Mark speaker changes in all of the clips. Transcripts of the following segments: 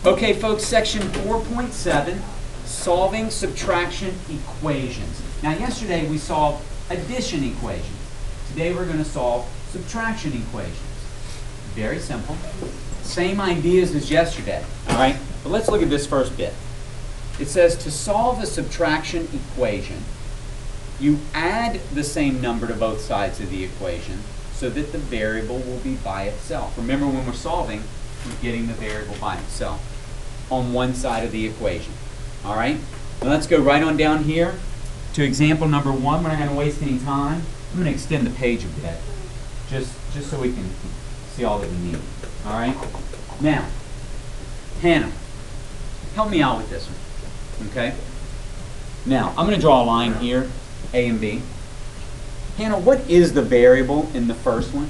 Speaker 1: Okay, folks, section 4.7, solving subtraction equations. Now, yesterday we solved addition equations. Today we're going to solve subtraction equations. Very simple. Same ideas as yesterday, all right? But let's look at this first bit. It says to solve a subtraction equation, you add the same number to both sides of the equation so that the variable will be by itself. Remember, when we're solving, we're getting the variable by itself on one side of the equation. All right? Now let's go right on down here to example number 1. We're not going to waste any time. I'm going to extend the page a bit just so we can see all that we need. All right? Now, Hannah, help me out with this one. Okay? Now, I'm going to draw a line here, A and B. Hannah, what is the variable in the first one?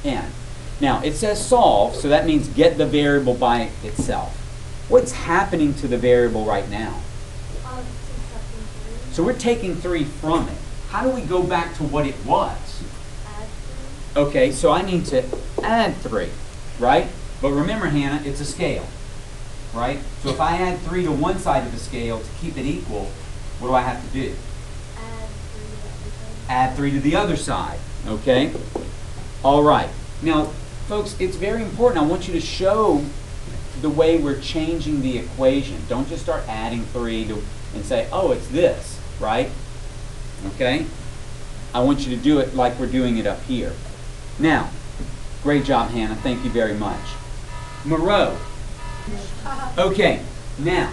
Speaker 1: N. Now, it says solve, so that means get the variable by itself. What's happening to the variable right now? So we're taking 3 from it. How do we go back to what it was? Okay, so I need to add 3, right? But remember, Hannah, it's a scale, right? So if I add 3 to one side of the scale to keep it equal, what do I have to do? Add 3 to the other side, okay? All right. Now, folks, it's very important. I want you to show the way we're changing the equation. Don't just start adding 3 and say, oh, it's this, right? Okay? I want you to do it like we're doing it up here. Now, great job, Hannah. Thank you very much. Moreau. Okay, now,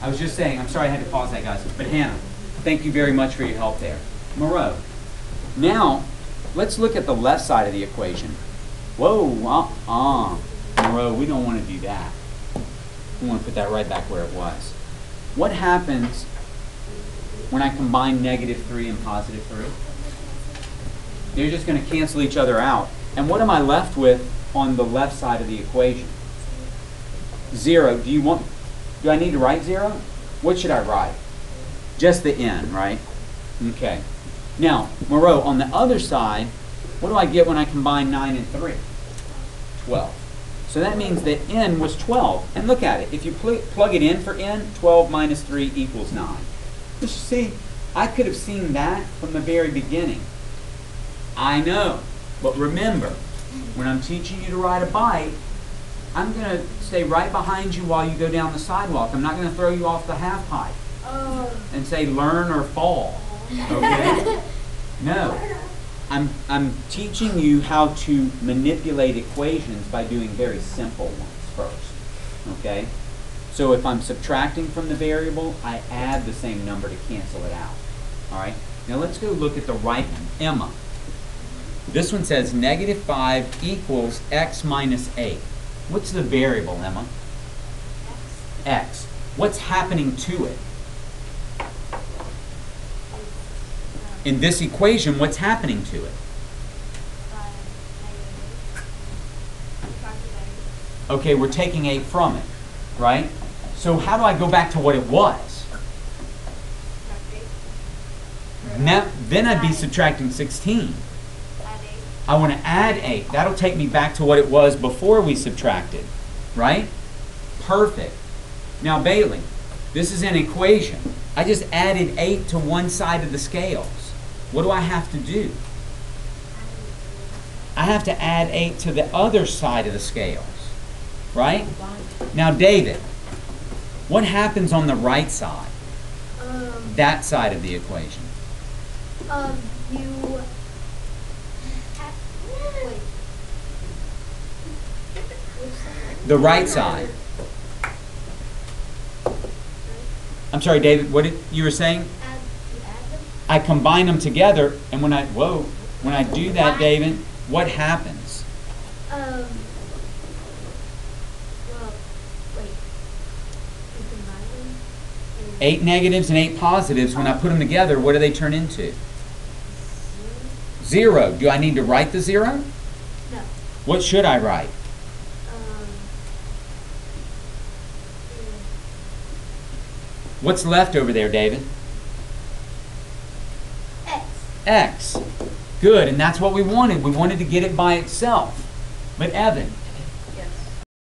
Speaker 1: I was just saying, I'm sorry I had to pause that, guys, but Hannah, thank you very much for your help there. Moreau. Now, let's look at the left side of the equation. Whoa, Moreau, we don't want to do that. We want to put that right back where it was. What happens when I combine -3 and +3? They're just going to cancel each other out. And what am I left with on the left side of the equation? 0. Do I need to write 0? What should I write? Just the n, right? Okay. Now, Moreau, on the other side, what do I get when I combine 9 and 3? 12. So that means that n was 12. And look at it. If you plug it in for n, 12 minus 3 equals 9. But you see, I could have seen that from the very beginning. I know. But remember, when I'm teaching you to ride a bike, I'm going to stay right behind you while you go down the sidewalk. I'm not going to throw you off the half pipe and say learn or fall. Okay? No. I'm teaching you how to manipulate equations by doing very simple ones first. Okay? So if I'm subtracting from the variable, I add the same number to cancel it out. All right? Now let's go look at the right one. Emma. This one says -5 equals x minus 8. What's the variable, Emma? X. What's happening to it? In this equation, what's happening to it? Okay, we're taking 8 from it, right? So how do I go back to what it was? Now, then I'd be subtracting 16. I want to add 8. That'll take me back to what it was before we subtracted, right? Perfect. Now, Bailey, this is an equation. I just added 8 to one side of the scales. What do I have to do? I have to add 8 to the other side of the scales, right? Now, David, what happens on the right side? That side of the equation. The right side. I'm sorry, David, what did you were saying? I combine them together, and when I do that, David, what happens? 8 negatives and 8 positives, when I put them together, what do they turn into? 0. Do I need to write the 0?
Speaker 2: No.
Speaker 1: What should I write? What's left over there, David?
Speaker 2: X.
Speaker 1: X. Good, and that's what we wanted. We wanted to get it by itself. But Evan,